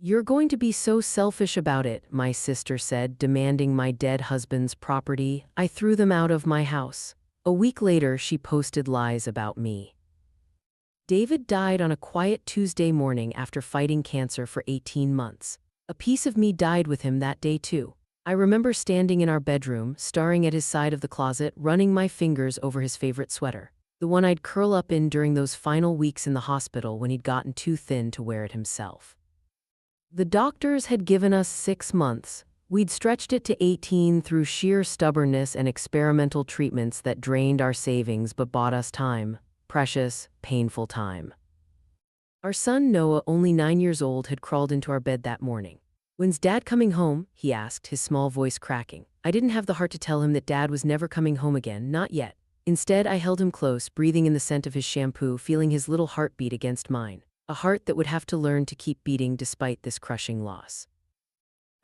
"You're going to be so selfish about it," my sister said, demanding my dead husband's property. I threw them out of my house. A week later, she posted lies about me. David died on a quiet Tuesday morning after fighting cancer for 18 months. A piece of me died with him that day too. I remember standing in our bedroom, staring at his side of the closet, running my fingers over his favorite sweater, the one I'd curl up in during those final weeks in the hospital when he'd gotten too thin to wear it himself. The doctors had given us 6 months. We'd stretched it to 18 through sheer stubbornness and experimental treatments that drained our savings but bought us time. Precious, painful time. Our son Noah, only 9 years old, had crawled into our bed that morning. "When's Dad coming home?" he asked, his small voice cracking. I didn't have the heart to tell him that Dad was never coming home again, not yet. Instead, I held him close, breathing in the scent of his shampoo, feeling his little heartbeat against mine. A heart that would have to learn to keep beating despite this crushing loss.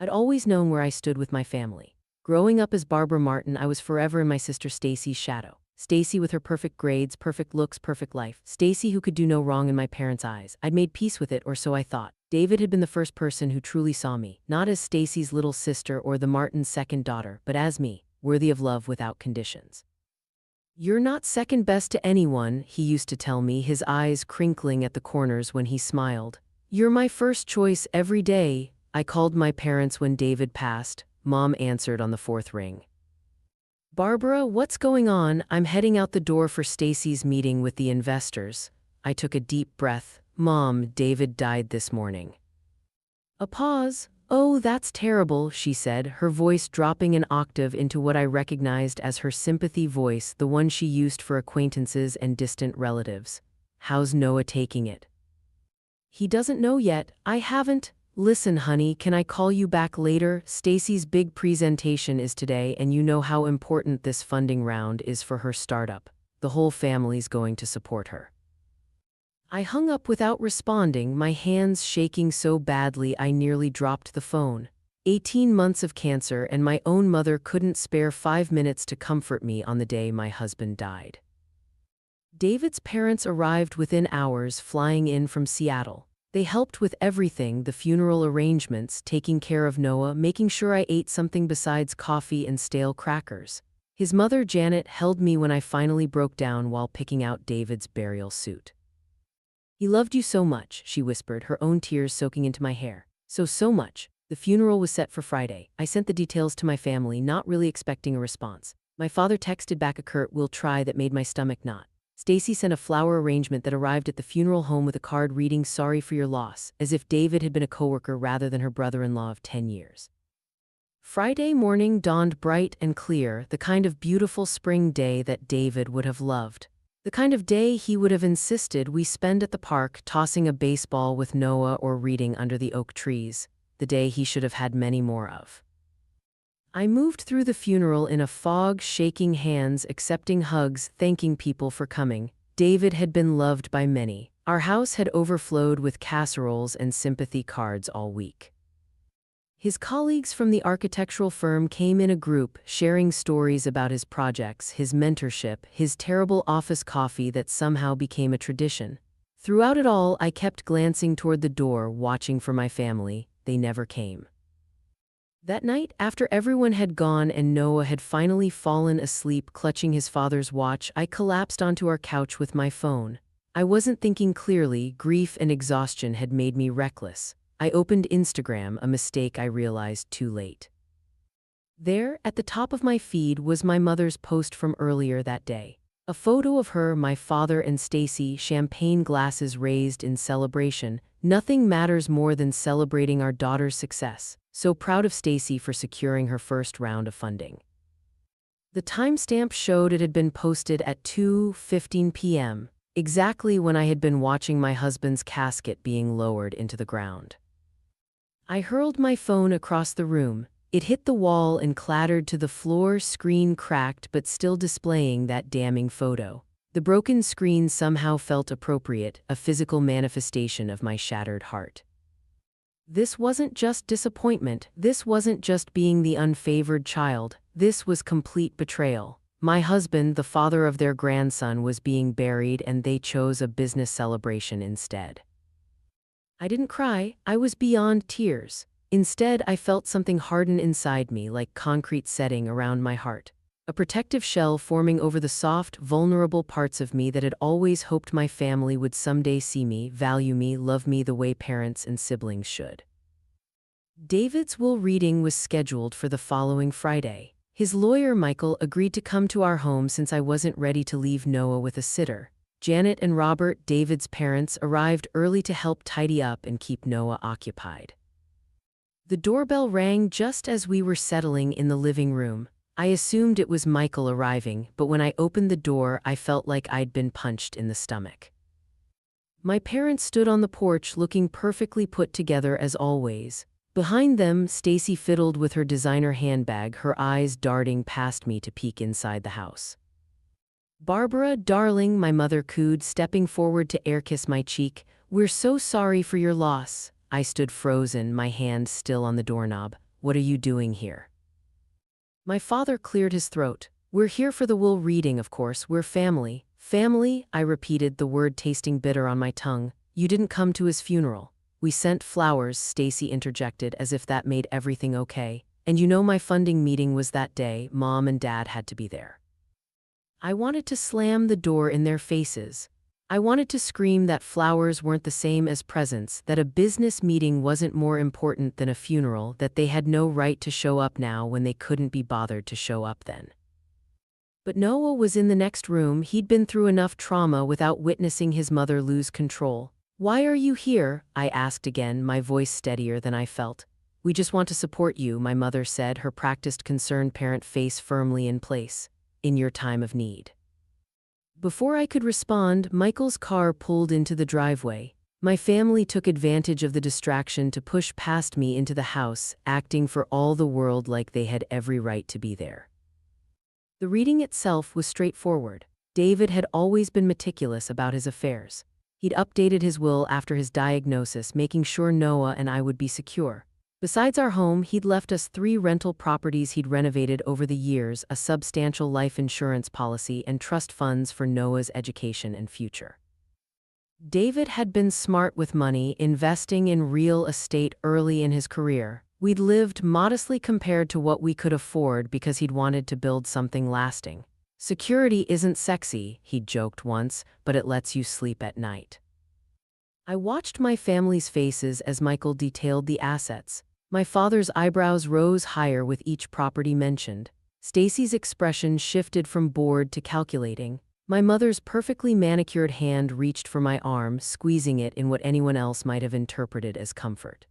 I'd always known where I stood with my family. Growing up as Barbara Martin, I was forever in my sister Stacy's shadow. Stacy with her perfect grades, perfect looks, perfect life. Stacy who could do no wrong in my parents' eyes. I'd made peace with it, or so I thought. David had been the first person who truly saw me, not as Stacy's little sister or the Martins' second daughter, but as me, worthy of love without conditions. "You're not second best to anyone," he used to tell me, his eyes crinkling at the corners when he smiled. "You're my first choice every day." I called my parents when David passed. Mom answered on the fourth ring. "Barbara, what's going on?" "I'm heading out the door for Stacy's meeting with the investors." I took a deep breath. "Mom, David died this morning." A pause. "Oh, that's terrible," she said, her voice dropping an octave into what I recognized as her sympathy voice, the one she used for acquaintances and distant relatives. "How's Noah taking it?" "He doesn't know yet. I haven't." "Listen, honey, can I call you back later? Stacy's big presentation is today, and you know how important this funding round is for her startup. The whole family's going to support her." I hung up without responding, my hands shaking so badly I nearly dropped the phone. 18 months of cancer, and my own mother couldn't spare 5 minutes to comfort me on the day my husband died. David's parents arrived within hours, flying in from Seattle. They helped with everything, the funeral arrangements, taking care of Noah, making sure I ate something besides coffee and stale crackers. His mother, Janet, held me when I finally broke down while picking out David's burial suit. "He loved you so much," she whispered, her own tears soaking into my hair. So much." The funeral was set for Friday. I sent the details to my family, not really expecting a response. My father texted back a curt "we'll try" that made my stomach knot. Stacy sent a flower arrangement that arrived at the funeral home with a card reading "Sorry for your loss," as if David had been a coworker rather than her brother-in-law of 10 years. Friday morning dawned bright and clear, the kind of beautiful spring day that David would have loved. The kind of day he would have insisted we spend at the park, tossing a baseball with Noah or reading under the oak trees. The day he should have had many more of. I moved through the funeral in a fog, shaking hands, accepting hugs, thanking people for coming. David had been loved by many. Our house had overflowed with casseroles and sympathy cards all week. His colleagues from the architectural firm came in a group, sharing stories about his projects, his mentorship, his terrible office coffee that somehow became a tradition. Throughout it all, I kept glancing toward the door, watching for my family. They never came. That night, after everyone had gone and Noah had finally fallen asleep clutching his father's watch, I collapsed onto our couch with my phone. I wasn't thinking clearly. Grief and exhaustion had made me reckless. I opened Instagram, a mistake I realized too late. There, at the top of my feed, was my mother's post from earlier that day. A photo of her, my father, and Stacy, champagne glasses raised in celebration. Nothing matters more than celebrating our daughter's success. So proud of Stacy for securing her first round of funding. The timestamp showed it had been posted at 2:15 p.m., exactly when I had been watching my husband's casket being lowered into the ground. I hurled my phone across the room. It hit the wall and clattered to the floor, screen cracked but still displaying that damning photo. The broken screen somehow felt appropriate, a physical manifestation of my shattered heart. This wasn't just disappointment. This wasn't just being the unfavored child. This was complete betrayal. My husband, the father of their grandson, was being buried, and they chose a business celebration instead. I didn't cry, I was beyond tears. Instead, I felt something harden inside me like concrete setting around my heart. A protective shell forming over the soft, vulnerable parts of me that had always hoped my family would someday see me, value me, love me the way parents and siblings should. David's will reading was scheduled for the following Friday. His lawyer, Michael, agreed to come to our home since I wasn't ready to leave Noah with a sitter. Janet and Robert, David's parents, arrived early to help tidy up and keep Noah occupied. The doorbell rang just as we were settling in the living room. I assumed it was Michael arriving, but when I opened the door, I felt like I'd been punched in the stomach. My parents stood on the porch looking perfectly put together as always. Behind them, Stacy fiddled with her designer handbag, her eyes darting past me to peek inside the house. "Barbara, darling," my mother cooed, stepping forward to air-kiss my cheek. "We're so sorry for your loss." I stood frozen, my hand still on the doorknob. "What are you doing here?" My father cleared his throat. "We're here for the will reading, of course. We're family." "Family?" I repeated, the word tasting bitter on my tongue. "You didn't come to his funeral." "We sent flowers," Stacy interjected, as if that made everything okay. "And you know my funding meeting was that day. Mom and Dad had to be there." I wanted to slam the door in their faces. I wanted to scream that flowers weren't the same as presents, that a business meeting wasn't more important than a funeral, that they had no right to show up now when they couldn't be bothered to show up then. But Noah was in the next room. He'd been through enough trauma without witnessing his mother lose control. "Why are you here?" I asked again, my voice steadier than I felt. "We just want to support you," my mother said, her practiced concerned parent face firmly in place. "In your time of need." Before I could respond, Michael's car pulled into the driveway. My family took advantage of the distraction to push past me into the house, acting for all the world like they had every right to be there. The reading itself was straightforward. David had always been meticulous about his affairs. He'd updated his will after his diagnosis, making sure Noah and I would be secure. Besides our home, he'd left us 3 rental properties he'd renovated over the years, a substantial life insurance policy, and trust funds for Noah's education and future. David had been smart with money, investing in real estate early in his career. We'd lived modestly compared to what we could afford because he'd wanted to build something lasting. "Security isn't sexy," he'd joked once, "but it lets you sleep at night." I watched my family's faces as Michael detailed the assets. My father's eyebrows rose higher with each property mentioned. Stacy's expression shifted from bored to calculating. My mother's perfectly manicured hand reached for my arm, squeezing it in what anyone else might have interpreted as comfort.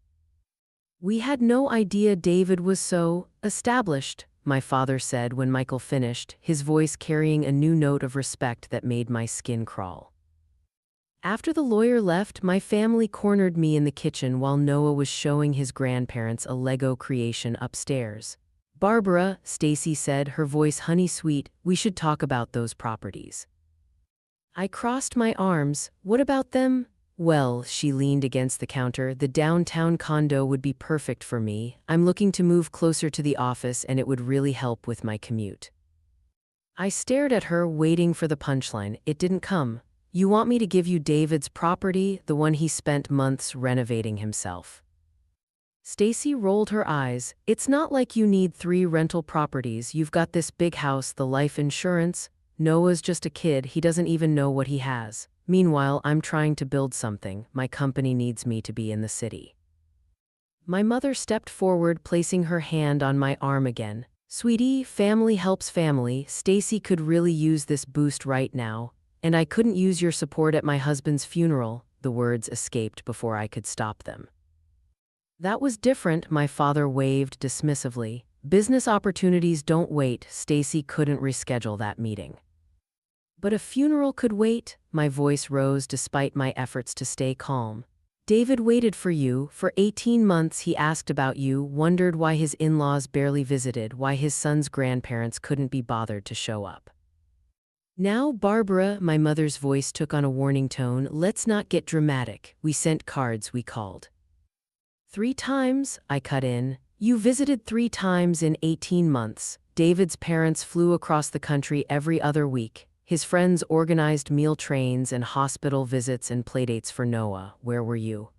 "We had no idea David was so established," my father said when Michael finished, his voice carrying a new note of respect that made my skin crawl. After the lawyer left, my family cornered me in the kitchen while Noah was showing his grandparents a Lego creation upstairs. "Barbara," Stacy said, her voice honey-sweet, "we should talk about those properties." I crossed my arms. "What about them?" "Well," she leaned against the counter, "the downtown condo would be perfect for me. I'm looking to move closer to the office and it would really help with my commute." I stared at her, waiting for the punchline. It didn't come. "You want me to give you David's property, the one he spent months renovating himself?" Stacy rolled her eyes. "It's not like you need 3 rental properties. You've got this big house, the life insurance. Noah's just a kid, he doesn't even know what he has. Meanwhile, I'm trying to build something. My company needs me to be in the city." My mother stepped forward, placing her hand on my arm again. "Sweetie, family helps family. Stacy could really use this boost right now. And I couldn't use your support at my husband's funeral." The words escaped before I could stop them. "That was different," my father waved dismissively. "Business opportunities don't wait." Stacy couldn't reschedule that meeting. "But a funeral could wait." My voice rose despite my efforts to stay calm. "David waited for you. For 18 months he asked about you, wondered why his in-laws barely visited, why his son's grandparents couldn't be bothered to show up. Now, Barbara," my mother's voice took on a warning tone, "let's not get dramatic. We sent cards, we called." 3 times, I cut in. "You visited 3 times in 18 months. David's parents flew across the country every other week. His friends organized meal trains and hospital visits and playdates for Noah. Where were you?"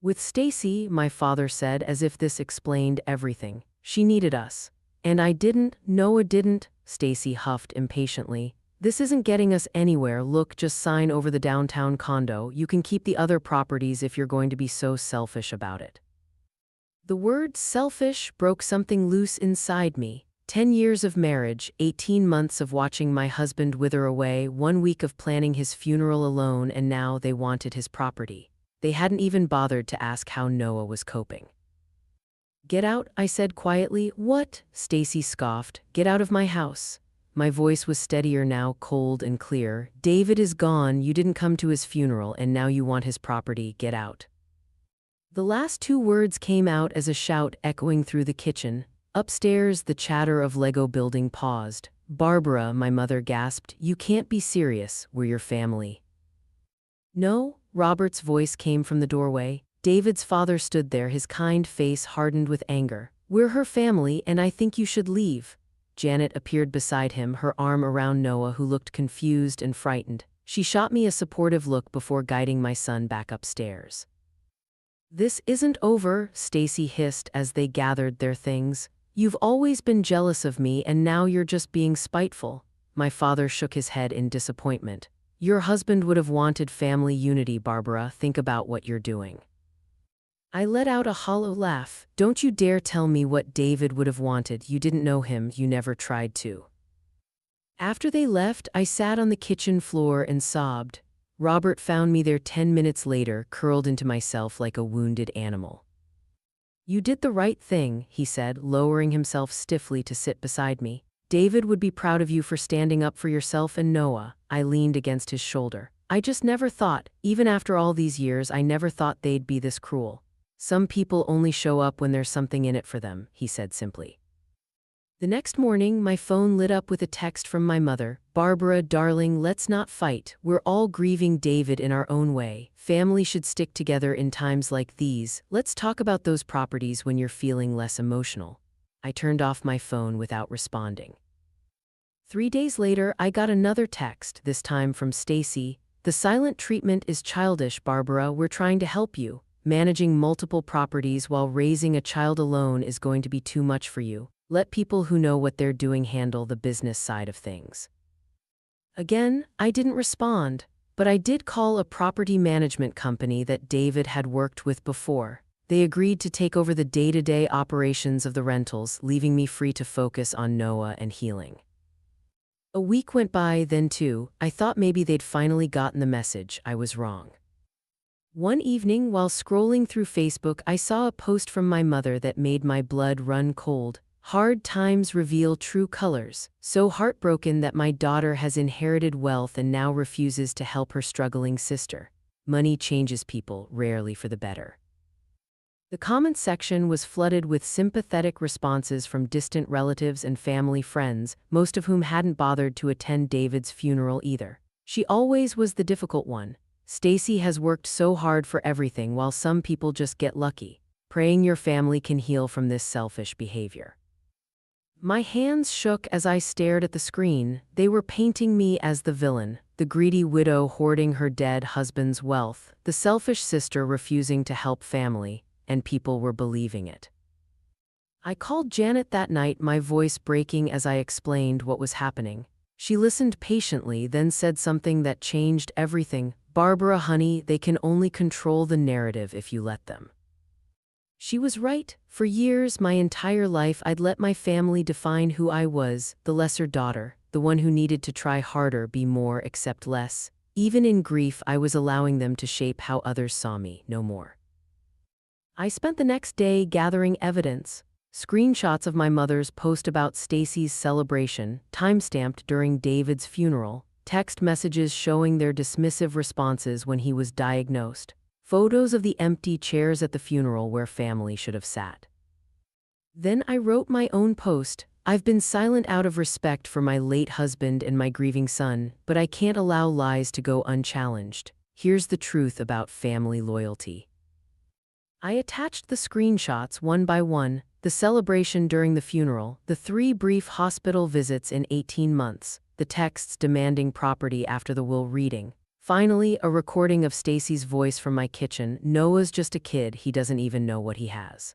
With Stacy, my father said, as if this explained everything. She needed us. And I didn't, Noah didn't, Stacy huffed impatiently. This isn't getting us anywhere. Look, just sign over the downtown condo. You can keep the other properties if you're going to be so selfish about it. The word selfish broke something loose inside me. 10 years of marriage, 18 months of watching my husband wither away, 1 week of planning his funeral alone, and now they wanted his property. They hadn't even bothered to ask how Noah was coping. Get out, I said quietly. What? Stacy scoffed. Get out of my house. My voice was steadier now, cold and clear. David is gone, you didn't come to his funeral, and now you want his property. Get out. The last 2 words came out as a shout echoing through the kitchen. Upstairs, the chatter of Lego building paused. Barbara, my mother gasped, you can't be serious, we're your family. No, Robert's voice came from the doorway. David's father stood there, his kind face hardened with anger. We're her family, and I think you should leave. Janet appeared beside him, her arm around Noah, who looked confused and frightened. She shot me a supportive look before guiding my son back upstairs. This isn't over, Stacy hissed as they gathered their things. You've always been jealous of me, and now you're just being spiteful. My father shook his head in disappointment. Your husband would have wanted family unity, Barbara. Think about what you're doing. I let out a hollow laugh. Don't you dare tell me what David would have wanted. You didn't know him, you never tried to. After they left, I sat on the kitchen floor and sobbed. Robert found me there 10 minutes later, curled into myself like a wounded animal. You did the right thing, he said, lowering himself stiffly to sit beside me. David would be proud of you for standing up for yourself and Noah. I leaned against his shoulder. I just never thought, even after all these years, I never thought they'd be this cruel. Some people only show up when there's something in it for them, he said simply. The next morning, my phone lit up with a text from my mother. Barbara, darling, let's not fight. We're all grieving David in our own way. Family should stick together in times like these. Let's talk about those properties when you're feeling less emotional. I turned off my phone without responding. 3 days later, I got another text, this time from Stacy. The silent treatment is childish, Barbara. We're trying to help you. Managing multiple properties while raising a child alone is going to be too much for you. Let people who know what they're doing handle the business side of things. Again, I didn't respond, but I did call a property management company that David had worked with before. They agreed to take over the day-to-day operations of the rentals, leaving me free to focus on Noah and healing. A week went by, then 2. I thought maybe they'd finally gotten the message. I was wrong. One evening, while scrolling through Facebook, I saw a post from my mother that made my blood run cold. Hard times reveal true colors. So heartbroken that my daughter has inherited wealth and now refuses to help her struggling sister. Money changes people, rarely for the better. The comments section was flooded with sympathetic responses from distant relatives and family friends, most of whom hadn't bothered to attend David's funeral either. She always was the difficult one. Stacy has worked so hard for everything, while some people just get lucky. Praying your family can heal from this selfish behavior. My hands shook as I stared at the screen. They were painting me as the villain, the greedy widow hoarding her dead husband's wealth, the selfish sister refusing to help family, and people were believing it. I called Janet that night, my voice breaking as I explained what was happening. She listened patiently, then said something that changed everything. Barbara, honey, they can only control the narrative if you let them. She was right. For years, my entire life, I'd let my family define who I was, the lesser daughter, the one who needed to try harder, be more, accept less. Even in grief, I was allowing them to shape how others saw me, no more. I spent the next day gathering evidence. Screenshots of my mother's post about Stacy's celebration, timestamped during David's funeral, text messages showing their dismissive responses when he was diagnosed, photos of the empty chairs at the funeral where family should have sat. Then I wrote my own post. I've been silent out of respect for my late husband and my grieving son, but I can't allow lies to go unchallenged. Here's the truth about family loyalty. I attached the screenshots one by one, the celebration during the funeral, the 3 brief hospital visits in 18 months, the texts demanding property after the will reading, Finally, a recording of Stacy's voice from my kitchen. Noah's just a kid, he doesn't even know what he has.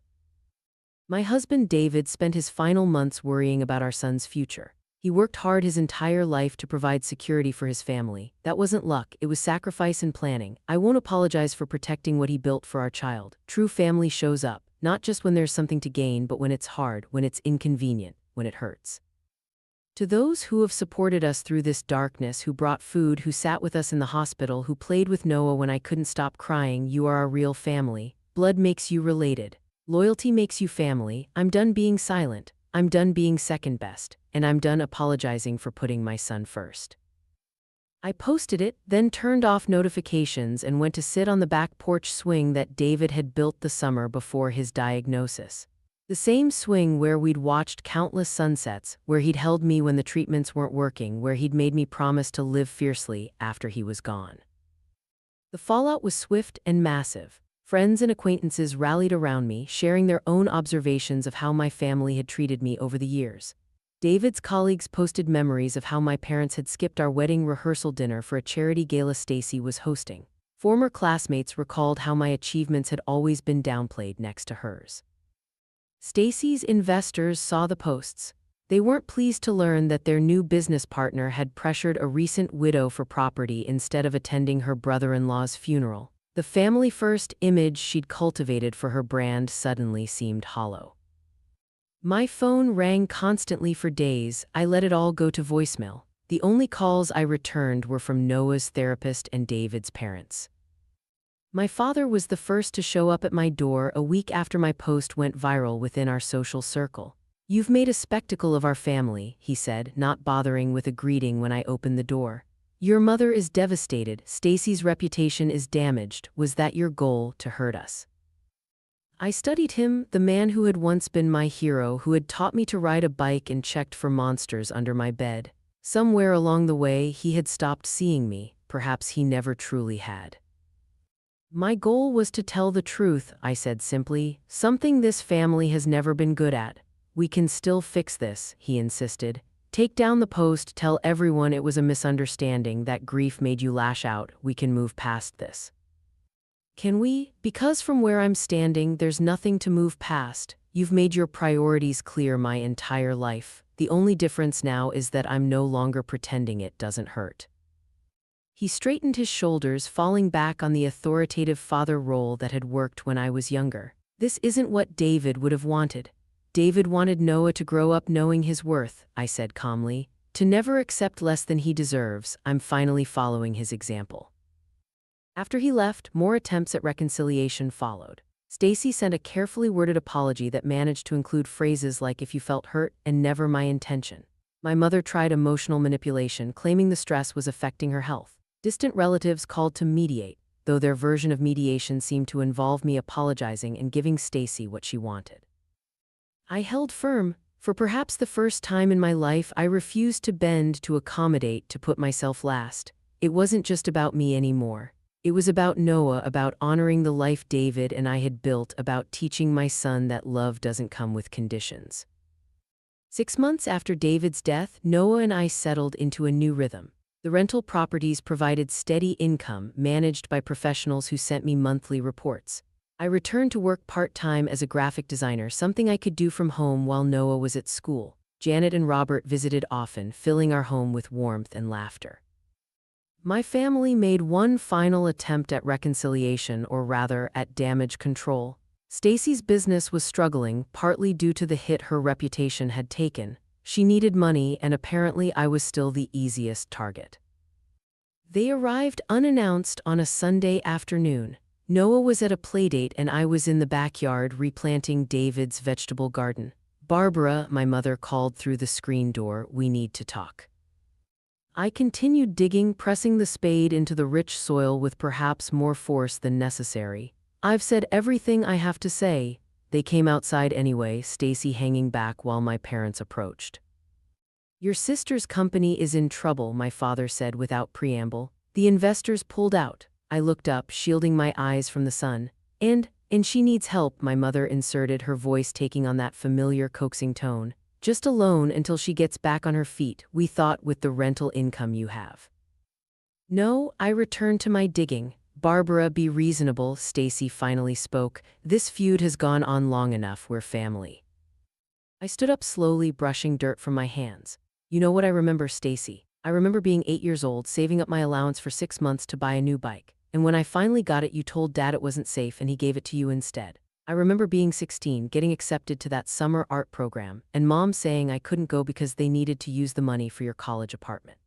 My husband David spent his final months worrying about our son's future. He worked hard his entire life to provide security for his family. That wasn't luck, it was sacrifice and planning. I won't apologize for protecting what he built for our child. True family shows up, not just when there's something to gain, but when it's hard, when it's inconvenient, when it hurts. To those who have supported us through this darkness, who brought food, who sat with us in the hospital, who played with Noah when I couldn't stop crying, you are our real family. Blood makes you related. Loyalty makes you family. I'm done being silent. I'm done being second best. And I'm done apologizing for putting my son first. I posted it, then turned off notifications and went to sit on the back porch swing that David had built the summer before his diagnosis. The same swing where we'd watched countless sunsets, where he'd held me when the treatments weren't working, where he'd made me promise to live fiercely after he was gone. The fallout was swift and massive. Friends and acquaintances rallied around me, sharing their own observations of how my family had treated me over the years. David's colleagues posted memories of how my parents had skipped our wedding rehearsal dinner for a charity gala Stacy was hosting. Former classmates recalled how my achievements had always been downplayed next to hers. Stacy's investors saw the posts. They weren't pleased to learn that their new business partner had pressured a recent widow for property instead of attending her brother-in-law's funeral. The family-first image she'd cultivated for her brand suddenly seemed hollow. My phone rang constantly for days. I let it all go to voicemail. The only calls I returned were from Noah's therapist and David's parents. My father was the first to show up at my door a week after my post went viral within our social circle. "You've made a spectacle of our family," he said, not bothering with a greeting when I opened the door. "Your mother is devastated. Stacy's reputation is damaged. Was that your goal, to hurt us?" I studied him, the man who had once been my hero, who had taught me to ride a bike and checked for monsters under my bed. Somewhere along the way, he had stopped seeing me. Perhaps he never truly had. "My goal was to tell the truth," I said simply, "something this family has never been good at." "We can still fix this," he insisted. "Take down the post, tell everyone it was a misunderstanding, that grief made you lash out. We can move past this." "Can we? Because from where I'm standing, there's nothing to move past. You've made your priorities clear my entire life. The only difference now is that I'm no longer pretending it doesn't hurt." He straightened his shoulders, falling back on the authoritative father role that had worked when I was younger. "This isn't what David would have wanted. David wanted Noah to grow up knowing his worth," I said calmly. "To never accept less than he deserves. I'm finally following his example." After he left, more attempts at reconciliation followed. Stacy sent a carefully worded apology that managed to include phrases like "if you felt hurt" and "never my intention." My mother tried emotional manipulation, claiming the stress was affecting her health. Distant relatives called to mediate, though their version of mediation seemed to involve me apologizing and giving Stacy what she wanted. I held firm. For perhaps the first time in my life, I refused to bend, to accommodate, to put myself last. It wasn't just about me anymore. It was about Noah, about honoring the life David and I had built, about teaching my son that love doesn't come with conditions. 6 months after David's death, Noah and I settled into a new rhythm. The rental properties provided steady income, managed by professionals who sent me monthly reports. I returned to work part-time as a graphic designer, something I could do from home while Noah was at school. Janet and Robert visited often, filling our home with warmth and laughter. My family made one final attempt at reconciliation, or rather, at damage control. Stacy's business was struggling, partly due to the hit her reputation had taken. She needed money, and apparently I was still the easiest target. They arrived unannounced on a Sunday afternoon. Noah was at a playdate and I was in the backyard replanting David's vegetable garden. "Barbara," my mother called through the screen door, "we need to talk." I continued digging, pressing the spade into the rich soil with perhaps more force than necessary. "I've said everything I have to say." They came outside anyway, Stacy hanging back while my parents approached. "Your sister's company is in trouble," my father said without preamble. "The investors pulled out." I looked up, shielding my eyes from the sun. And she needs help," my mother inserted, her voice taking on that familiar coaxing tone. "Just a loan until she gets back on her feet, we thought, with the rental income you have." No, I returned to my digging. Barbara, be reasonable, Stacy finally spoke. This feud has gone on long enough, we're family. I stood up slowly, brushing dirt from my hands. You know what I remember, Stacy? I remember being 8 years old, saving up my allowance for 6 months to buy a new bike. And when I finally got it, you told Dad it wasn't safe and he gave it to you instead. I remember being 16, getting accepted to that summer art program, and Mom saying I couldn't go because they needed to use the money for your college apartment.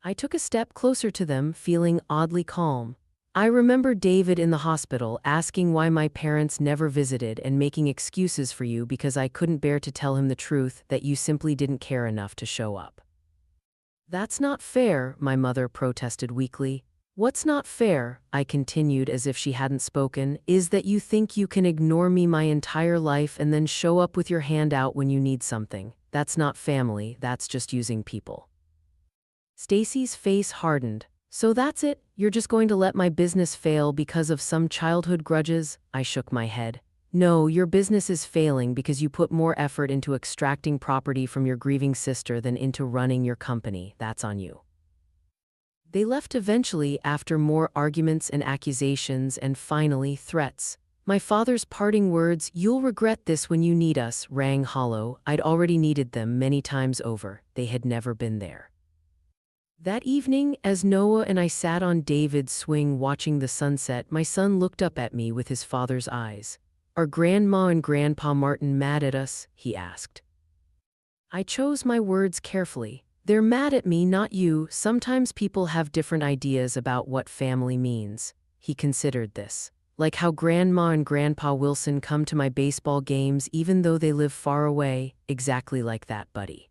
I took a step closer to them, feeling oddly calm. I remember David in the hospital asking why my parents never visited and making excuses for you because I couldn't bear to tell him the truth, that you simply didn't care enough to show up. That's not fair, my mother protested weakly. What's not fair, I continued as if she hadn't spoken, is that you think you can ignore me my entire life and then show up with your hand out when you need something. That's not family, that's just using people. Stacy's face hardened. So that's it? You're just going to let my business fail because of some childhood grudges? I shook my head. No, your business is failing because you put more effort into extracting property from your grieving sister than into running your company. That's on you. They left eventually after more arguments and accusations and finally threats. My father's parting words, "You'll regret this when you need us," rang hollow. I'd already needed them many times over. They had never been there. That evening, as Noah and I sat on David's swing watching the sunset, my son looked up at me with his father's eyes. Are Grandma and Grandpa Martin mad at us? He asked. I chose my words carefully. They're mad at me, not you. Sometimes people have different ideas about what family means. He considered this. Like how Grandma and Grandpa Wilson come to my baseball games even though they live far away. Exactly like that, buddy.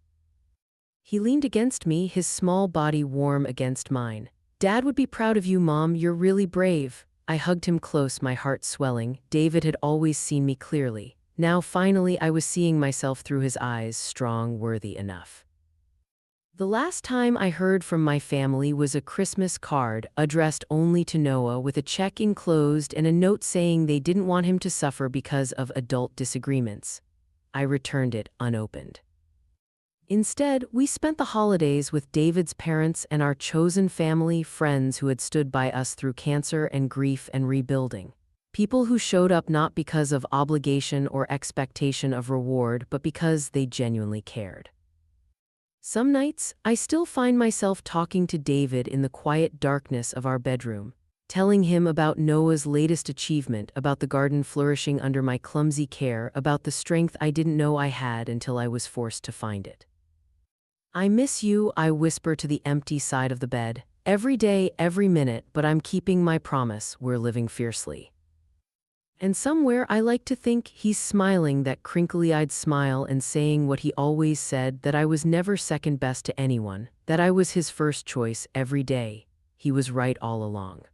He leaned against me, his small body warm against mine. Dad would be proud of you, Mom. You're really brave. I hugged him close, my heart swelling. David had always seen me clearly. Now finally I was seeing myself through his eyes, strong, worthy enough. The last time I heard from my family was a Christmas card addressed only to Noah with a check enclosed and a note saying they didn't want him to suffer because of adult disagreements. I returned it unopened. Instead, we spent the holidays with David's parents and our chosen family, friends who had stood by us through cancer and grief and rebuilding. People who showed up not because of obligation or expectation of reward, but because they genuinely cared. Some nights, I still find myself talking to David in the quiet darkness of our bedroom, telling him about Noah's latest achievement, about the garden flourishing under my clumsy care, about the strength I didn't know I had until I was forced to find it. I miss you, I whisper to the empty side of the bed. Every day, every minute, but I'm keeping my promise, we're living fiercely. And somewhere I like to think he's smiling that crinkly-eyed smile and saying what he always said, that I was never second best to anyone, that I was his first choice every day. He was right all along.